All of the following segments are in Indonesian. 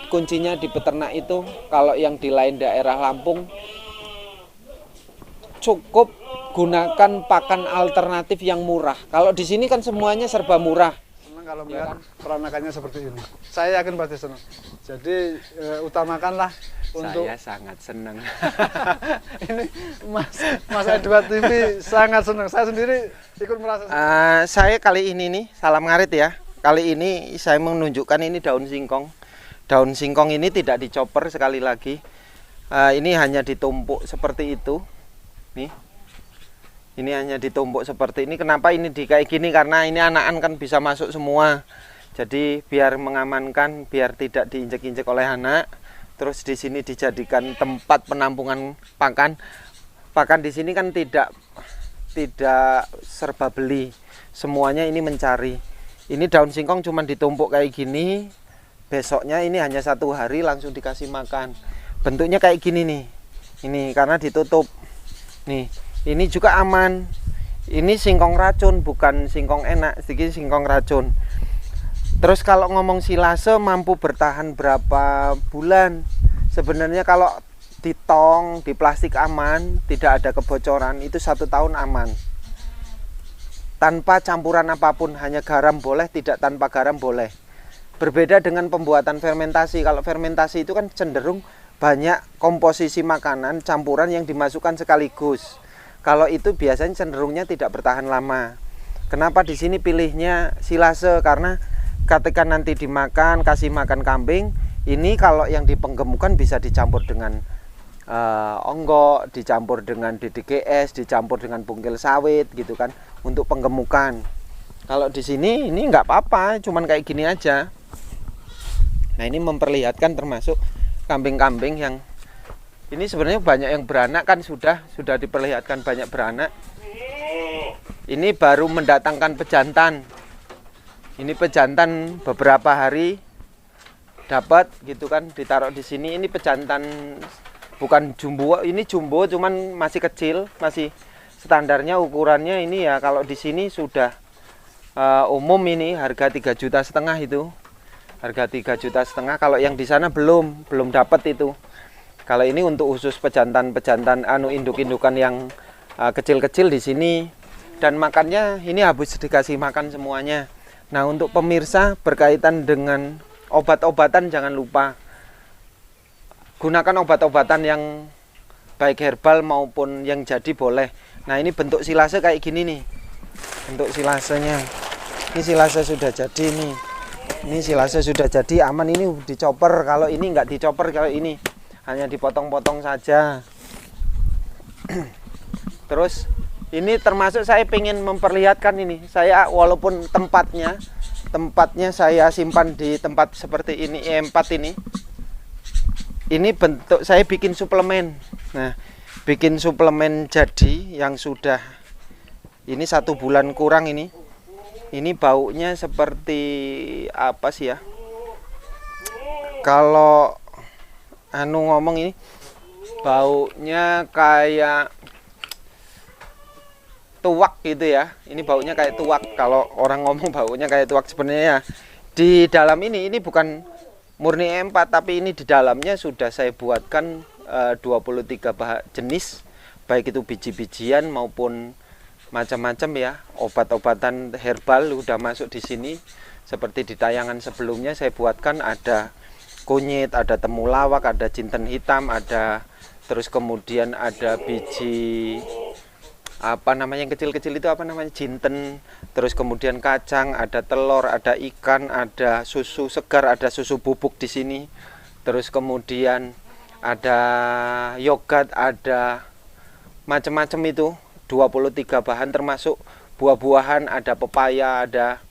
Kuncinya di peternak itu, kalau yang di lain daerah Lampung, cukup gunakan pakan alternatif yang murah. Kalau di sini kan semuanya serba murah. Senang kalau melihat peranakannya seperti ini. Saya yakin pasti senang. Jadi utamakanlah untuk. Saya sangat senang. Ini Mas Edward TV sangat senang. Saya sendiri ikut merasa. Saya kali ini nih, salam ngarit ya. Kali ini saya menunjukkan ini daun singkong. Daun singkong ini tidak dicopper sekali lagi. Ini hanya ditumpuk seperti itu. Nih, ini hanya ditumpuk seperti ini. Kenapa ini kayak gini? Karena ini anakan kan bisa masuk semua. Jadi biar mengamankan, biar tidak diinjek-injek oleh anak. Terus di sini dijadikan tempat penampungan pakan. Pakan di sini kan tidak serba beli. Semuanya ini mencari. Ini daun singkong cuma ditumpuk kayak gini. Besoknya ini hanya 1 hari langsung dikasih makan. Bentuknya kayak gini nih. Ini karena ditutup. Nih, ini juga aman. Ini singkong racun, bukan singkong enak, sedikit singkong racun. Terus kalau ngomong silase mampu bertahan berapa bulan? Sebenarnya kalau di tong, di plastik aman, tidak ada kebocoran, itu 1 tahun aman. Tanpa campuran apapun, hanya garam boleh, tidak tanpa garam boleh. Berbeda dengan pembuatan fermentasi. Kalau fermentasi itu kan cenderung banyak komposisi makanan campuran yang dimasukkan sekaligus. Kalau itu biasanya cenderungnya tidak bertahan lama. Kenapa di sini pilihnya silase? Karena ketika nanti dimakan, kasih makan kambing, ini kalau yang dipenggemukan bisa dicampur dengan onggok, dicampur dengan DDGS, dicampur dengan bungkil sawit gitu kan, untuk penggemukan. Kalau di sini ini nggak apa-apa, cuman kayak gini aja. Nah, ini memperlihatkan termasuk kambing-kambing yang ini sebenarnya banyak yang beranak kan, sudah diperlihatkan banyak beranak. Ini baru mendatangkan pejantan. Ini pejantan beberapa hari dapat gitu kan, ditaruh di sini. Ini pejantan bukan jumbo, ini jumbo cuman masih kecil, masih standarnya ukurannya ini ya. Kalau di sini sudah umum, ini harga 3,5 juta itu. Harga 3,5 juta. Kalau yang di sana belum dapat itu. Kalau ini untuk khusus pejantan induk-indukan yang kecil-kecil di sini, dan makannya ini habis dikasih makan semuanya. Nah, untuk pemirsa berkaitan dengan obat-obatan, jangan lupa gunakan obat-obatan yang baik herbal maupun yang jadi boleh. Nah, ini bentuk silase kayak gini nih. Bentuk silasenya. Ini silase sudah jadi nih. Ini silase sudah jadi, aman. Ini dicopper. Kalau ini nggak dicopper, kalau ini hanya dipotong-potong saja. Terus ini termasuk saya ingin memperlihatkan ini. Saya walaupun tempatnya saya simpan di tempat seperti ini, E4 ini. Ini bentuk saya bikin suplemen. Nah, bikin suplemen jadi yang sudah ini 1 bulan kurang ini. Ini baunya seperti apa sih ya? Kalau ngomong ini baunya kayak tuak gitu ya. Ini baunya kayak tuak. Kalau orang ngomong baunya kayak tuak, sebenarnya ya. Di dalam ini bukan murni E4, tapi ini di dalamnya sudah saya buatkan 23 jenis, baik itu biji-bijian maupun macam-macam ya. Obat-obatan herbal udah masuk di sini. Seperti di tayangan sebelumnya saya buatkan, ada kunyit, ada temulawak, ada jinten hitam, ada terus kemudian ada biji apa namanya yang kecil-kecil itu, apa namanya, jinten, terus kemudian kacang, ada telur, ada ikan, ada susu segar, ada susu bubuk di sini, terus kemudian ada yogurt, ada macam-macam itu 23 bahan, termasuk buah-buahan, ada pepaya, ada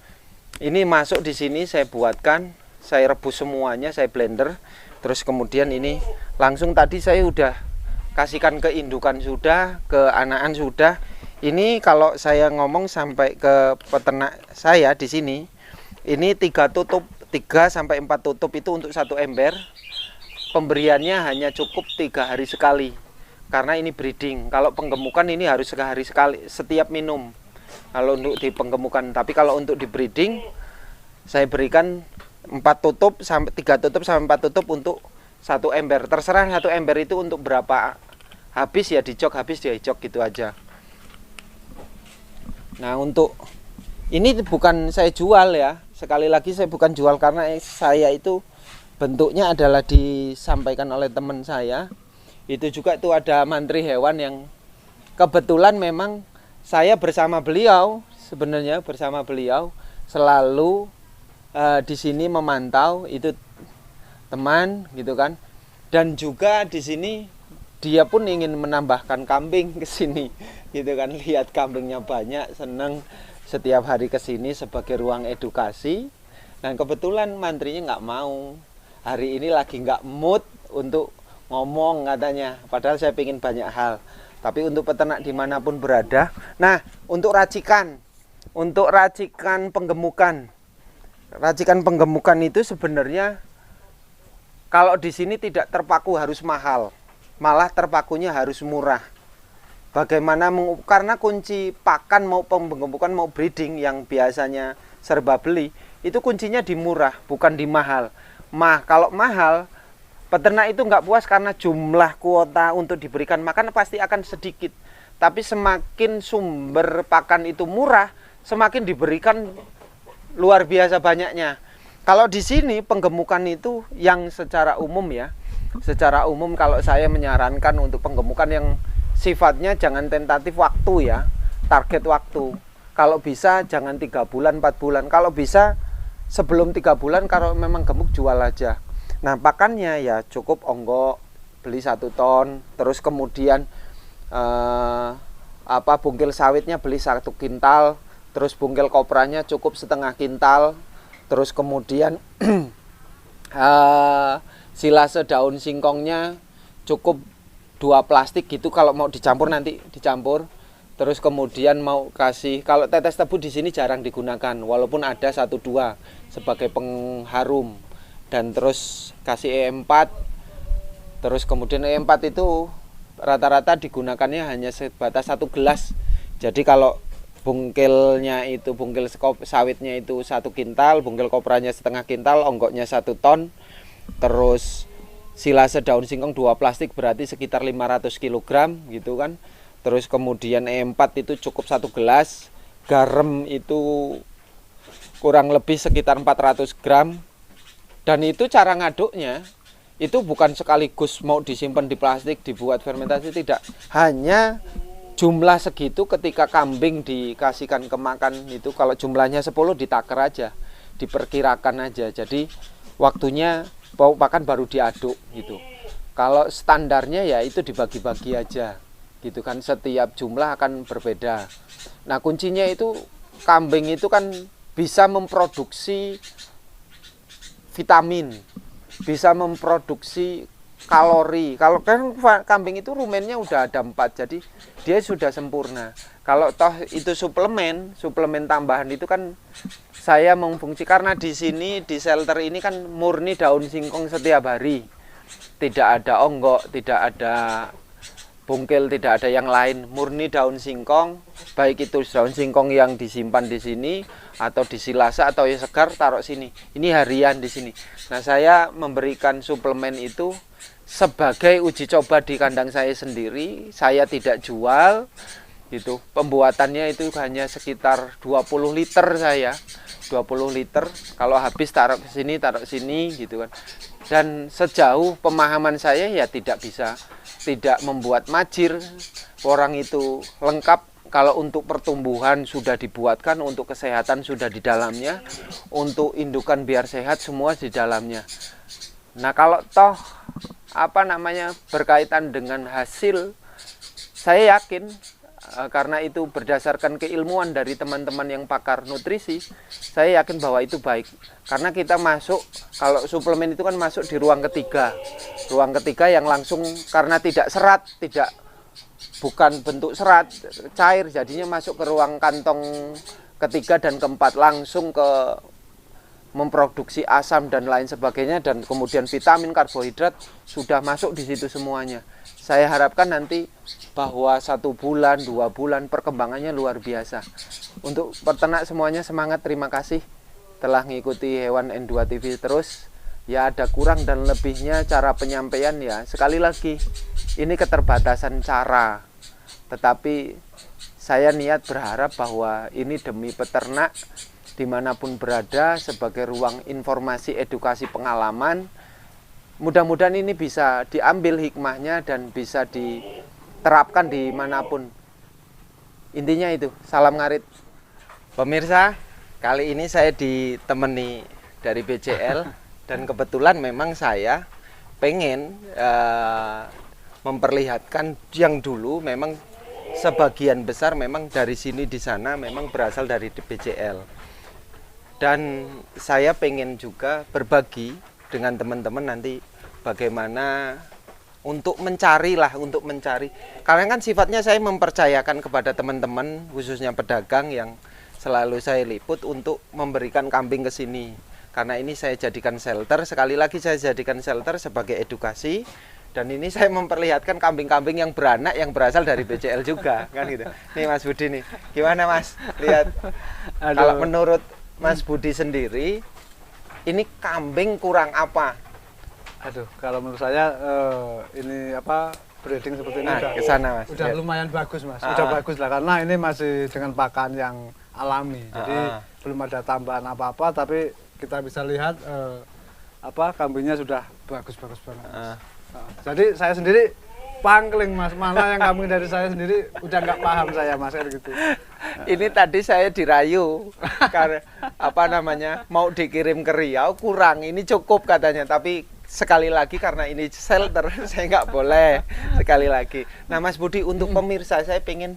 ini masuk di sini. Saya buatkan, saya rebus semuanya, saya blender, terus kemudian ini langsung tadi saya udah kasihkan ke indukan sudah, ke anakan sudah. Ini kalau saya ngomong sampai ke peternak saya di sini, ini 3 sampai 4 tutup itu untuk 1 ember. Pemberiannya hanya cukup 3 hari sekali. Karena ini breeding. Kalau penggemukan ini harus sehari sekali setiap minum. Kalau untuk di penggemukan, tapi kalau untuk di breeding saya berikan 3 tutup sampai 4 tutup untuk 1 ember. Terserah 1 ember itu untuk berapa, habis ya dijok, habis ya dijok gitu aja. Nah, untuk ini bukan saya jual ya, sekali lagi saya bukan jual, karena saya itu bentuknya adalah disampaikan oleh teman saya. Itu juga itu ada mantri hewan yang kebetulan memang saya bersama beliau, sebenarnya bersama beliau selalu di sini memantau, itu teman gitu kan. Dan juga di sini dia pun ingin menambahkan kambing ke sini gitu kan, lihat kambingnya banyak, senang setiap hari ke sini sebagai ruang edukasi. Dan kebetulan mantrinya nggak mau, hari ini lagi nggak mood untuk ngomong katanya, padahal saya pingin banyak hal. Tapi untuk peternak dimanapun berada. Nah, untuk racikan penggemukan, racikan penggemukan itu sebenarnya kalau di sini tidak terpaku harus mahal, malah terpakunya harus murah. Bagaimana karena kunci pakan mau penggemukan mau breeding yang biasanya serba beli, itu kuncinya di murah, bukan di mahal. Kalau mahal, peternak itu nggak puas karena jumlah kuota untuk diberikan makan pasti akan sedikit. Tapi semakin sumber pakan itu murah, semakin diberikan luar biasa banyaknya. Kalau di sini penggemukan itu yang secara umum ya, secara umum kalau saya menyarankan untuk penggemukan yang sifatnya jangan tentatif waktu ya, target waktu. Kalau bisa jangan 3 bulan, 4 bulan. Kalau bisa sebelum 3 bulan, kalau memang gemuk jual aja. Nah, pakannya ya cukup onggok, beli 1 ton, terus kemudian bungkil sawitnya beli 1 kintal, terus bungkil kopranya cukup setengah kintal, terus kemudian silase daun singkongnya cukup 2 plastik gitu, kalau mau dicampur nanti dicampur. Terus kemudian mau kasih, kalau tetes tebu di sini jarang digunakan, walaupun ada 1-2 sebagai pengharum. Dan terus kasih E4. Terus kemudian E4 itu rata-rata digunakannya hanya sebatas 1 gelas. Jadi kalau bungkilnya itu, bungkil sawitnya itu 1 kintal, bungkil kopranya setengah kintal, onggoknya 1 ton. Terus silase daun singkong 2 plastik berarti sekitar 500 kg gitu kan. Terus kemudian E4 itu cukup 1 gelas. Garam itu kurang lebih sekitar 400 gram. Dan itu cara ngaduknya itu bukan sekaligus mau disimpan di plastik dibuat fermentasi, tidak. Hanya jumlah segitu ketika kambing dikasihkan ke makan itu, kalau jumlahnya 10 ditaker aja, diperkirakan aja. Jadi waktunya bau pakan baru diaduk gitu. Kalau standarnya ya itu dibagi-bagi aja gitu kan, setiap jumlah akan berbeda. Nah, kuncinya itu kambing itu kan bisa memproduksi vitamin, bisa memproduksi kalori. Kalau kan kambing itu rumennya udah ada 4, jadi dia sudah sempurna. Kalau toh itu suplemen tambahan itu kan saya memfungsi, karena di sini di shelter ini kan murni daun singkong setiap hari. Tidak ada onggok, tidak ada bungkil, tidak ada yang lain, murni daun singkong. Baik itu daun singkong yang disimpan di sini atau disilase atau yang segar taruh sini. Ini harian di sini. Nah, saya memberikan suplemen itu sebagai uji coba di kandang saya sendiri. Saya tidak jual gitu. Pembuatannya itu hanya sekitar 20 liter saya. 20 liter, kalau habis taruh sini gitu kan. Dan sejauh pemahaman saya ya tidak membuat majir. Orang itu lengkap. Kalau untuk pertumbuhan sudah dibuatkan, untuk kesehatan sudah di dalamnya, untuk indukan biar sehat semua di dalamnya. Nah, kalau toh berkaitan dengan hasil, saya yakin karena itu berdasarkan keilmuan dari teman-teman yang pakar nutrisi, saya yakin bahwa itu baik. Karena kita masuk, kalau suplemen itu kan masuk di ruang ketiga yang langsung, karena tidak serat, bukan bentuk serat, cair, jadinya masuk ke ruang kantong ketiga dan keempat, langsung ke memproduksi asam dan lain sebagainya, dan kemudian vitamin, karbohidrat sudah masuk di situ semuanya. Saya harapkan nanti bahwa 1 bulan, 2 bulan perkembangannya luar biasa. Untuk peternak semuanya semangat, terima kasih. telah mengikuti Hewan N2 TV terus, ya ada kurang dan lebihnya cara penyampaian ya. Sekali lagi, ini keterbatasan cara. Tetapi saya niat berharap bahwa ini demi peternak dimanapun berada sebagai ruang informasi, edukasi, pengalaman. Mudah-mudahan ini bisa diambil hikmahnya dan bisa diterapkan dimanapun. Intinya itu, salam ngarit. Pemirsa, kali ini saya ditemani dari BCL dan kebetulan memang saya pengen memperlihatkan yang dulu memang sebagian besar memang dari sini di sana memang berasal dari BCL. Dan saya pengen juga berbagi dengan teman-teman nanti bagaimana untuk mencari. Karena kan sifatnya saya mempercayakan kepada teman-teman khususnya pedagang yang selalu saya liput untuk memberikan kambing ke sini. Karena ini saya jadikan shelter, sekali lagi saya jadikan shelter sebagai edukasi. Dan ini saya memperlihatkan kambing-kambing yang beranak yang berasal dari BCL juga, kan gitu. Nih Mas Budi nih, gimana Mas? Lihat, kalau menurut Mas Budi sendiri, ini kambing kurang apa? Aduh, kalau menurut saya ini apa breeding seperti ini kesana, Mas. Udah lumayan bagus Mas, udah bagus lah karena ini masih dengan pakan yang alami, jadi belum ada tambahan apa-apa, tapi kita bisa lihat kambingnya sudah bagus-bagus banget. Jadi saya sendiri pangkling Mas, mana yang kambing dari saya sendiri udah nggak paham saya Mas kayak gitu. Ini tadi saya dirayu karena mau dikirim ke Riau kurang, ini cukup katanya, tapi sekali lagi karena ini shelter saya nggak boleh sekali lagi. Nah Mas Budi, untuk pemirsa saya pengen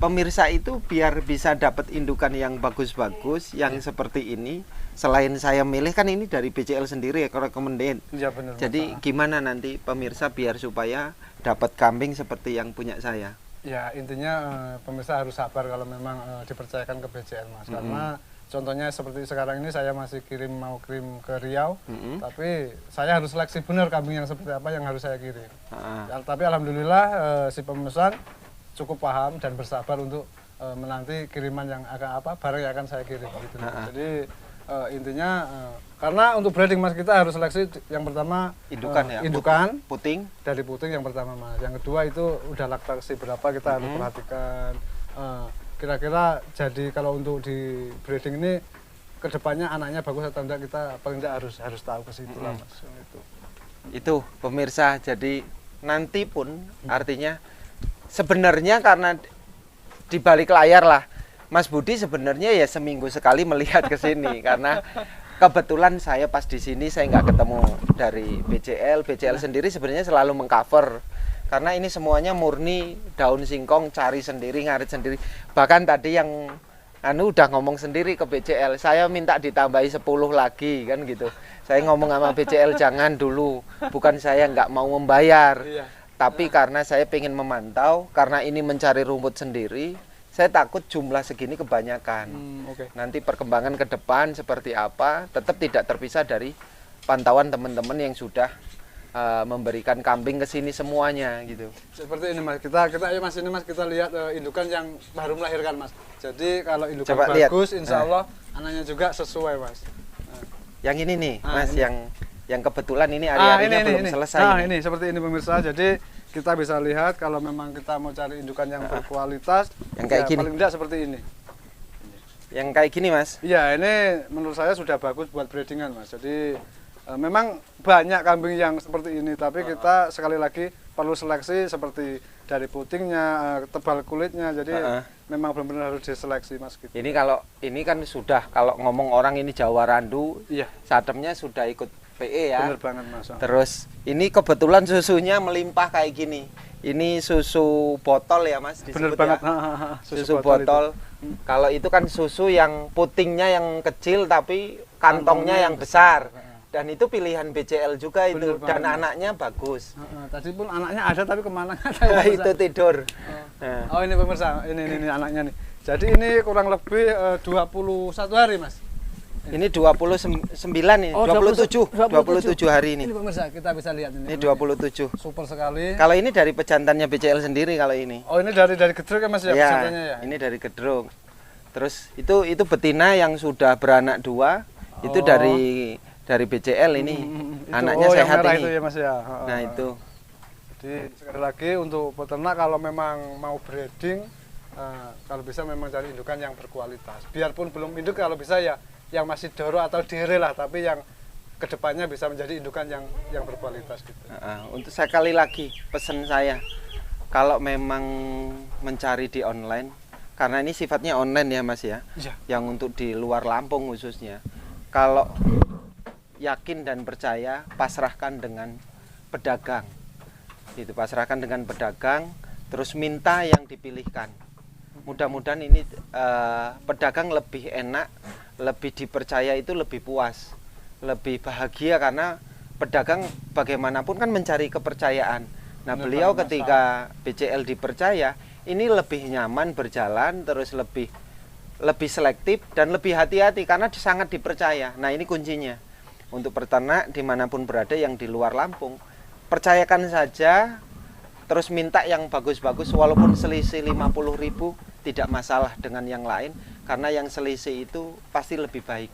pemirsa itu biar bisa dapat indukan yang bagus-bagus yang seperti ini. Selain saya milih kan ini dari BCL sendiri ya, recommended. Ya, benar, jadi gimana nanti pemirsa biar supaya dapat kambing seperti yang punya saya? Ya intinya pemirsa harus sabar kalau memang dipercayakan ke BCL Mas, karena contohnya seperti sekarang ini saya masih mau kirim ke Riau, tapi saya harus seleksi benar kambing yang seperti apa yang harus saya kirim. Tapi alhamdulillah si pemesan cukup paham dan bersabar untuk menanti kiriman yang barang yang akan saya kirim gitu. Jadi intinya karena untuk breeding Mas kita harus seleksi yang pertama indukan puting dari puting yang pertama Mas. Yang kedua itu udah laktasi berapa kita harus perhatikan. Kira-kira jadi kalau untuk di breeding ini kedepannya anaknya bagus atau enggak, kita paling enggak harus tahu ke situ lah Mas. Itu pemirsa, jadi nanti pun artinya sebenarnya karena di balik layar lah Mas Budi sebenarnya ya seminggu sekali melihat ke sini karena kebetulan saya pas di sini saya nggak ketemu dari BCL sendiri sebenarnya selalu mengcover. Karena ini semuanya murni daun singkong, cari sendiri, ngarit sendiri. Bahkan tadi yang udah ngomong sendiri ke BCL, saya minta ditambahi 10 lagi kan gitu. Saya ngomong sama BCL jangan dulu, bukan saya nggak mau membayar. Tapi karena saya pengen memantau, karena ini mencari rumput sendiri, saya takut jumlah segini kebanyakan. Nanti perkembangan ke depan seperti apa, tetap tidak terpisah dari pantauan teman-teman yang sudah memberikan kambing ke sini semuanya gitu. Seperti ini Mas, kita ya Mas, ini Mas kita lihat indukan yang baru melahirkan Mas. Jadi kalau indukan coba bagus, lihat. insya Allah anaknya juga sesuai Mas. Yang ini nih Mas, ini. yang kebetulan ini hari-harinya belum selesai. Ini seperti ini pemirsa. Jadi kita bisa lihat kalau memang kita mau cari indukan yang berkualitas, yang kayak gini. Paling tidak seperti ini. Yang kayak gini Mas? Iya, ini menurut saya sudah bagus buat breedingan Mas. Jadi memang banyak kambing yang seperti ini, tapi kita sekali lagi perlu seleksi seperti dari putingnya, tebal kulitnya. Jadi memang benar-benar harus diseleksi Mas gitu. Ini kan sudah kalau ngomong orang ini Jawa Randu, satemnya sudah ikut PE ya. Bener banget Mas. Terus ini kebetulan susunya melimpah kayak gini. Ini susu botol ya Mas disebut. Bener banget. Ya. Susu botol. Kalau itu kan susu yang putingnya yang kecil tapi kantongnya yang besar. Dan itu pilihan BCL juga itu. Dan anaknya bagus. Tadi pun anaknya ada tapi kemana? Itu tidur. Oh ini pemirsa, ini anaknya nih. Jadi ini kurang lebih 21 hari Mas. Ini 29 nih, 27 hari ini. Ini pemirsa, kita bisa lihat ini. Ini 27. Super sekali. Kalau ini dari pejantannya BCL sendiri kalau ini. Oh, ini dari Gedrung ya Mas ya, pejantannya ya. Ini dari Gedrung. Terus itu betina yang sudah beranak 2, Itu dari BCL ini. Anaknya yang sehat merah ini. itu ya Mas ya. Nah, itu. Jadi sekali lagi untuk peternak kalau memang mau breeding, kalau bisa memang cari indukan yang berkualitas. Biarpun belum induk, kalau bisa ya yang masih doro atau dire lah, tapi yang kedepannya bisa menjadi indukan yang berkualitas gitu. Untuk sekali lagi pesan saya, kalau memang mencari di online, karena ini sifatnya online ya Mas ya, yang untuk di luar Lampung khususnya, kalau yakin dan percaya, pasrahkan dengan pedagang. Itu pasrahkan dengan pedagang, terus minta yang dipilihkan. Mudah-mudahan ini pedagang lebih enak, lebih dipercaya, itu lebih puas, lebih bahagia, karena pedagang bagaimanapun kan mencari kepercayaan. Nah, beliau ketika BCL dipercaya, ini lebih nyaman berjalan, terus lebih selektif dan lebih hati-hati karena sangat dipercaya. Nah, ini kuncinya. Untuk peternak dimanapun berada yang di luar Lampung, percayakan saja, terus minta yang bagus-bagus, walaupun selisih 50.000 tidak masalah dengan yang lain, karena yang selisih itu pasti lebih baik.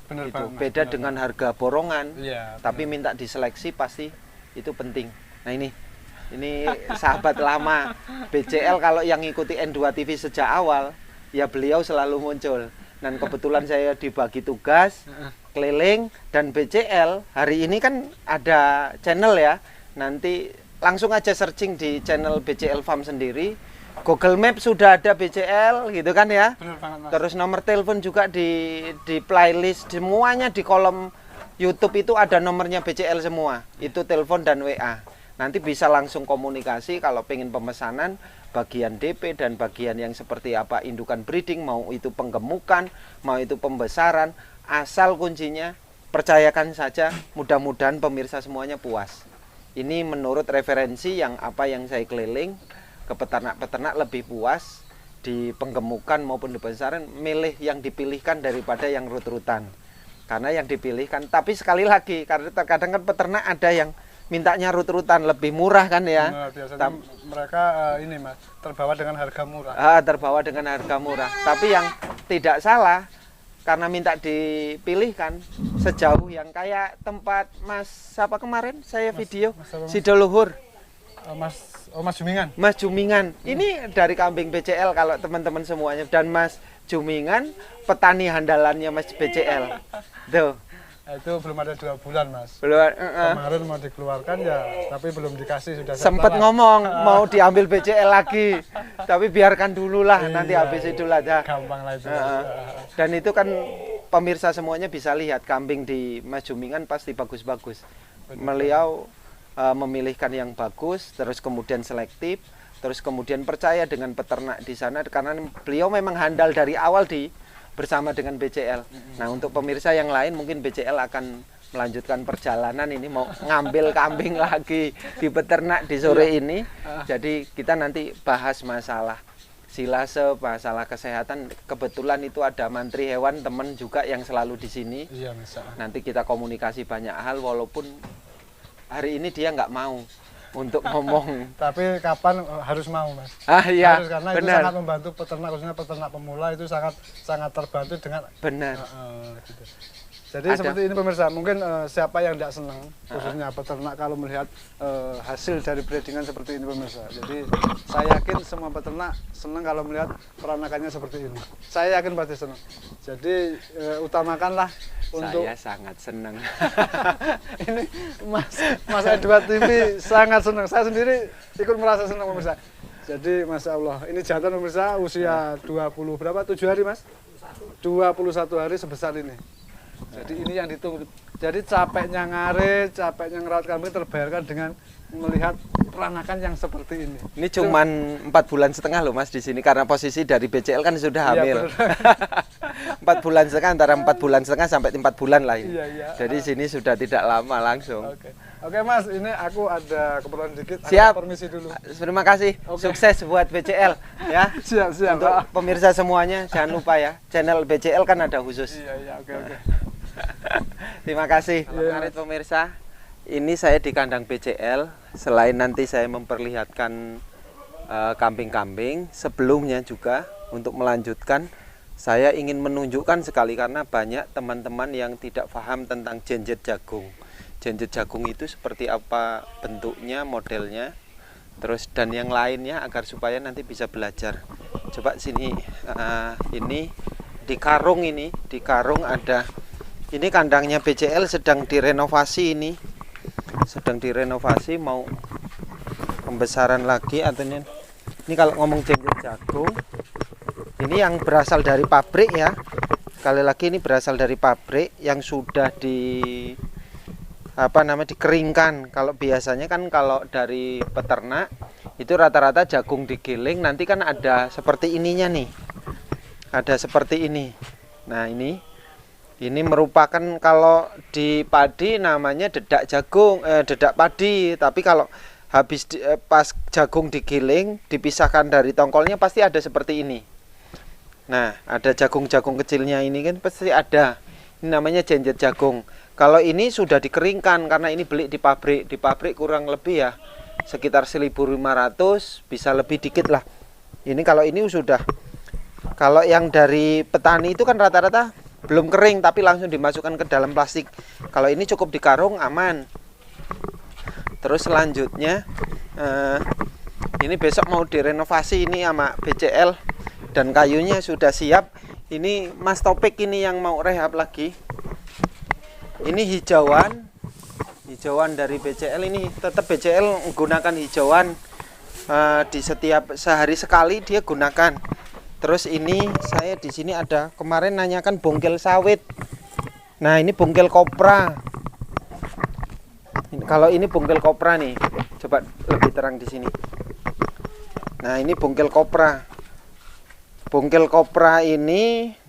Bener itu banget, beda bener dengan harga borongan, tapi bener. minta diseleksi pasti itu penting. Nah, ini sahabat lama BCL, kalau yang ngikuti N2 TV sejak awal, ya beliau selalu muncul. Dan kebetulan saya dibagi tugas keliling, dan BCL hari ini kan ada channel ya, nanti langsung aja searching di channel BCL Farm sendiri, Google Map sudah ada BCL gitu kan ya. Bener banget, Mas. Terus nomor telepon juga di playlist, semuanya di kolom YouTube itu ada nomornya BCL semua, itu telepon dan WA. Nanti bisa langsung komunikasi kalau pengen pemesanan bagian DP dan bagian yang seperti apa, indukan breeding, mau itu penggemukan, mau itu pembesaran, asal kuncinya percayakan saja. Mudah-mudahan pemirsa semuanya puas. Ini menurut referensi yang saya keliling ke peternak-peternak, lebih puas di penggemukan maupun di pembesaran, milih yang dipilihkan daripada yang rut-rutan. Karena yang dipilihkan, tapi sekali lagi, karena terkadang kan peternak ada yang mintanya rut-rutan lebih murah kan ya. Nah, biasanya mereka ini Mas, terbawa dengan harga murah. Terbawa dengan harga murah. Tapi yang tidak salah, karena minta dipilihkan, sejauh yang kayak tempat Mas siapa kemarin saya video, Sidoluhur. Mas Jumingan. Mas Jumingan. Ini dari kambing BCL kalau teman-teman semuanya, dan Mas Jumingan petani handalannya Mas BCL. Tuh. Itu belum ada 2 bulan Mas. Belum. Kemarin mau dikeluarkan ya, tapi belum dikasih, sudah sempat ngomong mau diambil BCL lagi, tapi biarkan dulu lah, nanti habis Idul Adha. Gampang lah itu. Dan itu kan pemirsa semuanya bisa lihat kambing di Mas Jumingan pasti bagus-bagus. Beliau memilihkan yang bagus, terus kemudian selektif, terus kemudian percaya dengan peternak di sana, karena beliau memang handal dari awal bersama dengan BCL. Nah, untuk pemirsa yang lain mungkin BCL akan melanjutkan perjalanan ini, mau ngambil kambing lagi di peternak di sore ini. Jadi kita nanti bahas masalah silase, masalah kesehatan. Kebetulan itu ada mantri hewan teman juga yang selalu di sini. Iya, misalnya. Nanti kita komunikasi banyak hal, walaupun hari ini dia nggak mau untuk ngomong. Tapi kapan harus mau Mas? Iya, harus, karena benar. itu sangat membantu peternak, khususnya peternak pemula itu sangat terbantu dengan benar. Gitu. Jadi seperti ini pemirsa, mungkin siapa yang tidak senang, khususnya peternak kalau melihat hasil dari breedingan seperti ini pemirsa. Jadi saya yakin semua peternak senang kalau melihat peranakannya seperti ini. Saya yakin pasti senang. Jadi utamakanlah untuk... Saya sangat senang. Ini Mas N2 TV sangat senang. Saya sendiri ikut merasa senang pemirsa. Jadi Masya Allah, ini jantan pemirsa usia 20 berapa? 7 hari Mas? 21 hari sebesar ini. Jadi ini yang ditunggu. Jadi capeknya ngarit, capeknya ngerawat kambing terbayarkan dengan melihat peranakan yang seperti ini. Ini cuman 4,5 bulan loh Mas di sini, karena posisi dari BCL kan sudah hamil. Iya, 4,5 bulan, antara 4,5 bulan sampai 4 bulan lah ini. Iya. Jadi sini sudah tidak lama langsung. Oke Mas, ini aku ada keperluan dikit. Siap. Permisi dulu. Terima kasih. Sukses buat BCL ya. Siap. Untuk pemirsa semuanya jangan lupa ya, channel BCL kan ada khusus. Iya, oke. Terima kasih. Selamat pemirsa. Ini saya di kandang BCL. Selain nanti saya memperlihatkan kambing-kambing, sebelumnya juga untuk melanjutkan, Saya ingin menunjukkan sekali karena banyak teman-teman yang tidak paham tentang genjet jagung. Genjet jagung itu seperti apa bentuknya, modelnya, terus dan yang lainnya agar supaya nanti bisa belajar. Coba sini, ini di karung ada, ini kandangnya BCL sedang direnovasi ini, mau pembesaran lagi atau ini kalau ngomong genjet jagung, ini yang berasal dari pabrik ya. Sekali lagi ini berasal dari pabrik yang sudah dikeringkan. Kalau biasanya kan kalau dari peternak itu rata-rata jagung digiling, nanti kan ada seperti ininya nih. Ada seperti ini. Nah, ini merupakan kalau di padi namanya dedak jagung, dedak padi, tapi kalau habis pas jagung digiling, dipisahkan dari tongkolnya pasti ada seperti ini. Nah, ada jagung-jagung kecilnya ini kan pasti ada. Ini namanya genjet jagung. Kalau ini sudah dikeringkan karena ini beli di pabrik. Di pabrik kurang lebih ya sekitar 1.500, bisa lebih dikit lah. Ini kalau ini sudah. Kalau yang dari petani itu kan rata-rata belum kering tapi langsung dimasukkan ke dalam plastik. Kalau ini cukup di karung aman. Terus selanjutnya ini besok mau direnovasi ini sama BCL. Dan kayunya sudah siap. Ini Mas Topik ini yang mau rehab lagi. Ini hijauan dari BCL, ini tetap BCL menggunakan hijauan di setiap sehari sekali dia gunakan. Terus ini saya di sini ada kemarin nanyakan bongkel sawit. Nah, ini bongkel kopra. Kalau ini bongkel kopra nih, coba lebih terang di sini. Nah, ini bongkel kopra. Bongkel kopra ini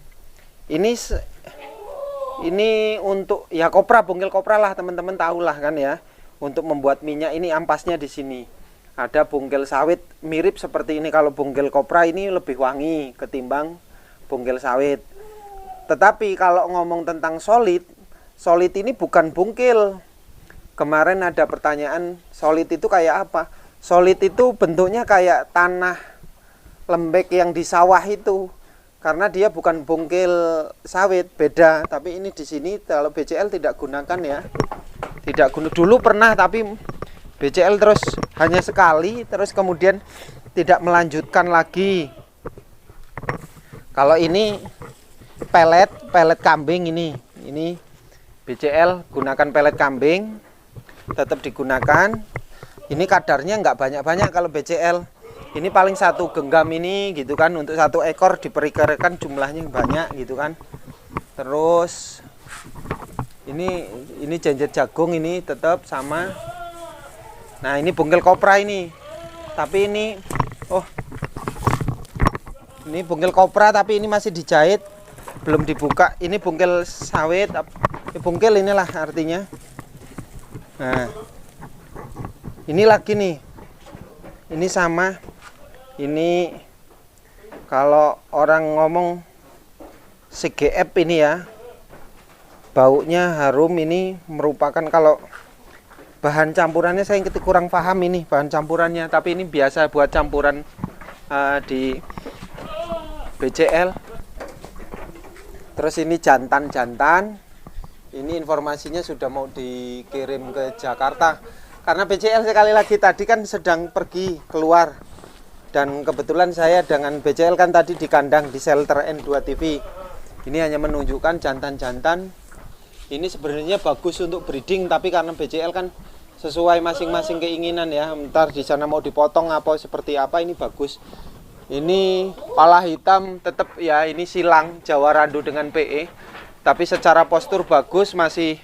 untuk ya kopra, bongkel kopra lah teman-teman tahu lah kan ya. Untuk membuat minyak ini ampasnya di sini. Ada bongkel sawit mirip seperti ini. Kalau bongkel kopra ini lebih wangi ketimbang bongkel sawit. Tetapi kalau ngomong tentang solid ini bukan bongkel. Kemarin ada pertanyaan, solid itu kayak apa? Solid itu bentuknya kayak tanah lembek yang di sawah itu, karena dia bukan bongkel sawit, beda. Tapi ini di sini kalau BCL tidak gunakan ya, tidak guna. Dulu pernah tapi BCL terus hanya sekali, terus kemudian tidak melanjutkan lagi. Kalau ini pelet kambing ini BCL gunakan pelet kambing, tetap digunakan. Ini kadarnya nggak banyak-banyak kalau BCL. Ini paling satu genggam ini gitu kan, untuk satu ekor diperkirakan jumlahnya banyak gitu kan. Terus ini genjet jagung ini tetap sama. Nah, ini bongkel kopra ini. Tapi ini ini bongkel kopra tapi ini masih dijahit, belum dibuka. Ini bongkel sawit, bongkel inilah artinya. Nah, ini lagi nih. Ini sama. Ini kalau orang ngomong CGF ini ya, baunya harum. Ini merupakan, kalau bahan campurannya saya kurang paham ini bahan campurannya, tapi ini biasa buat campuran di BCL. Terus ini jantan. Ini informasinya sudah mau dikirim ke Jakarta. Karena BCL sekali lagi tadi kan sedang pergi keluar. Dan kebetulan saya dengan BCL kan tadi di kandang di shelter N2 TV. Ini hanya menunjukkan jantan-jantan. Ini sebenarnya bagus untuk breeding, tapi karena BCL kan sesuai masing-masing keinginan ya. Ntar di sana mau dipotong apa seperti apa, ini bagus. Ini pala hitam tetap ya, ini silang Jawa Randu dengan PE. Tapi secara postur bagus, masih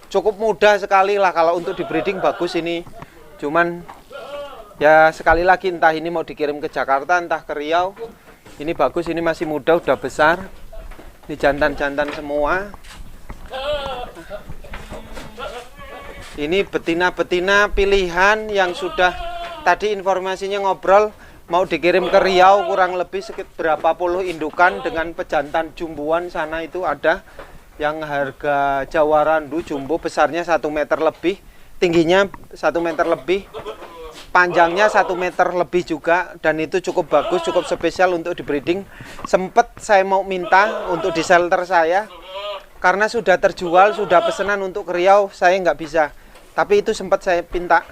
cukup mudah sekali lah kalau untuk di breeding bagus ini. Cuman ya sekali lagi entah ini mau dikirim ke Jakarta entah ke Riau, ini bagus, ini masih muda, udah besar. Ini jantan-jantan semua. Ini betina-betina pilihan yang sudah tadi informasinya ngobrol mau dikirim ke Riau, kurang lebih sekitar berapa puluh indukan dengan pejantan jumbuan sana itu ada yang harga Jawa Randu jumbo besarnya 1 meter lebih, tingginya 1 meter lebih. panjangnya 1 meter lebih juga, dan itu cukup bagus, cukup spesial untuk di breeding. Sempet saya mau minta untuk di shelter saya, karena sudah terjual, sudah pesanan untuk ke Riau, saya nggak bisa. Tapi itu sempat saya minta,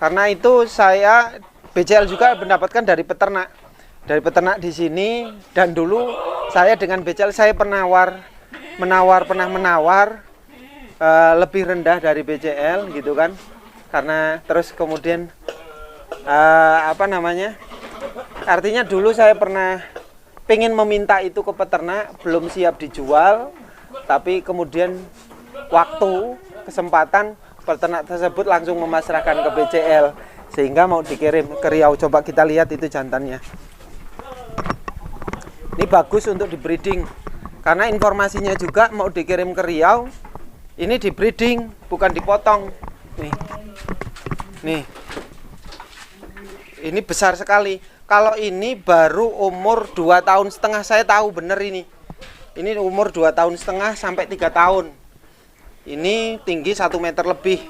karena itu saya BCL juga mendapatkan dari peternak di sini. Dan dulu saya dengan BCL saya pernah menawar lebih rendah dari BCL gitu kan, karena terus kemudian artinya dulu saya pernah pengen meminta itu ke peternak, belum siap dijual, tapi kemudian waktu kesempatan peternak tersebut langsung memasrahkan ke BCL sehingga mau dikirim ke Riau. Coba kita lihat itu jantannya. Ini bagus untuk di breeding karena informasinya juga mau dikirim ke Riau. Ini di breeding, bukan dipotong. Nih. Ini besar sekali. Kalau ini baru umur 2,5 tahun, saya tahu bener ini. Ini umur 2,5 tahun sampai 3 tahun. Ini tinggi 1 meter lebih.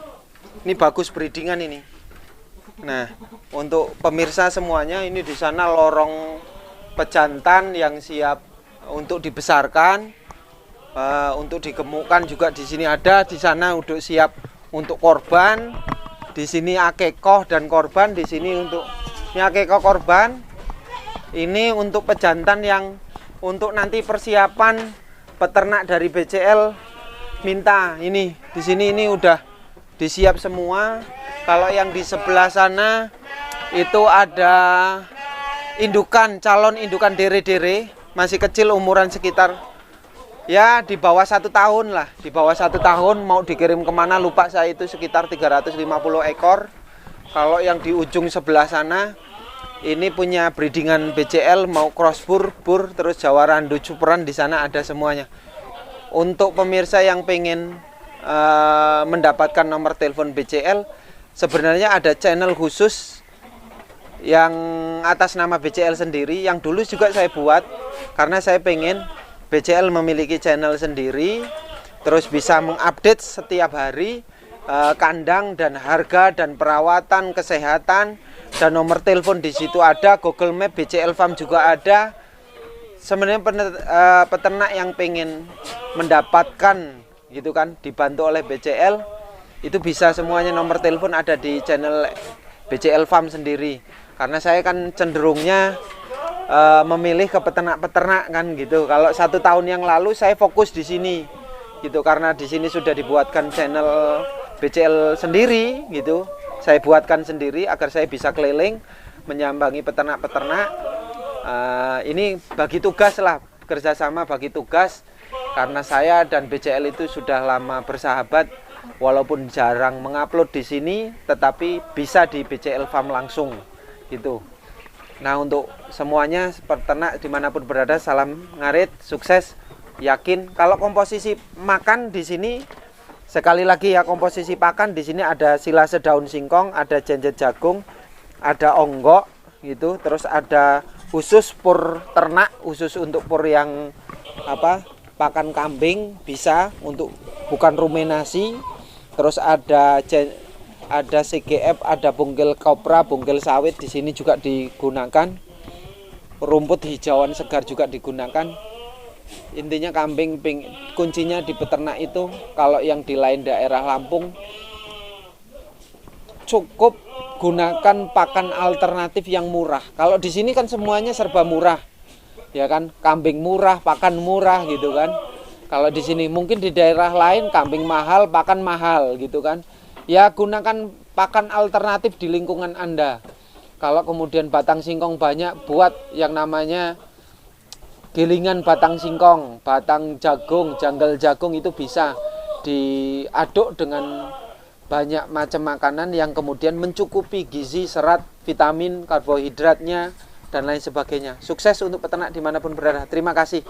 Ini bagus breedingan ini. Nah, untuk pemirsa semuanya, ini di sana lorong pejantan yang siap untuk dibesarkan, untuk digemukkan juga di sini ada. Di sana udah siap untuk korban. Di sini akekoh dan korban. Di sini untuk ini akekoh korban. Ini untuk pejantan yang untuk nanti persiapan peternak dari BCL minta. Ini di sini ini udah disiap semua. Kalau yang di sebelah sana itu ada calon indukan dere-dere, masih kecil, umuran sekitar ya di bawah 1 tahun lah. Di bawah 1 tahun, mau dikirim kemana lupa saya, itu sekitar 350 ekor. Kalau yang di ujung sebelah sana ini punya breedingan BCL, mau crossbur, terus Jawa Randu, Cuperan, di sana ada semuanya. Untuk pemirsa yang pengen mendapatkan nomor telepon BCL, sebenarnya ada channel khusus yang atas nama BCL sendiri, yang dulu juga saya buat karena saya pengen BCL memiliki channel sendiri, terus bisa mengupdate setiap hari kandang dan harga dan perawatan kesehatan, dan nomor telepon di situ ada, Google Map BCL Farm juga ada. Sebenarnya peternak yang pengen mendapatkan gitu kan, dibantu oleh BCL, itu bisa semuanya, nomor telepon ada di channel BCL Farm sendiri. Karena saya kan cenderungnya memilih ke peternak-peternak kan gitu. Kalau 1 tahun yang lalu saya fokus di sini gitu, karena di sini sudah dibuatkan channel BCL sendiri gitu. Saya buatkan sendiri agar saya bisa keliling menyambangi peternak-peternak. Ini bagi tugas lah, kerjasama bagi tugas, karena saya dan BCL itu sudah lama bersahabat, walaupun jarang mengupload di sini, tetapi bisa di BCL Farm langsung gitu. Nah, untuk semuanya peternak dimanapun berada, salam ngarit, sukses, yakin. Kalau komposisi makan di sini, sekali lagi ya, komposisi pakan di sini ada silase daun singkong, ada jenjet jagung, ada onggok gitu, terus ada khusus pur ternak, khusus untuk pur yang pakan kambing, bisa untuk bukan ruminasi. Terus ada CGF, ada bungkil kopra, bungkil sawit di sini juga digunakan. Rumput hijauan segar juga digunakan. Intinya kambing kuncinya di peternak itu, kalau yang di lain daerah Lampung cukup gunakan pakan alternatif yang murah. Kalau di sini kan semuanya serba murah, ya kan, kambing murah, pakan murah gitu kan. Kalau di sini mungkin di daerah lain kambing mahal, pakan mahal gitu kan. Ya gunakan pakan alternatif di lingkungan Anda. Kalau kemudian batang singkong banyak, buat yang namanya gilingan batang singkong, batang jagung, janggal jagung, itu bisa diaduk dengan banyak macam makanan yang kemudian mencukupi gizi, serat, vitamin, karbohidratnya, dan lain sebagainya. Sukses untuk peternak dimanapun berada. Terima kasih.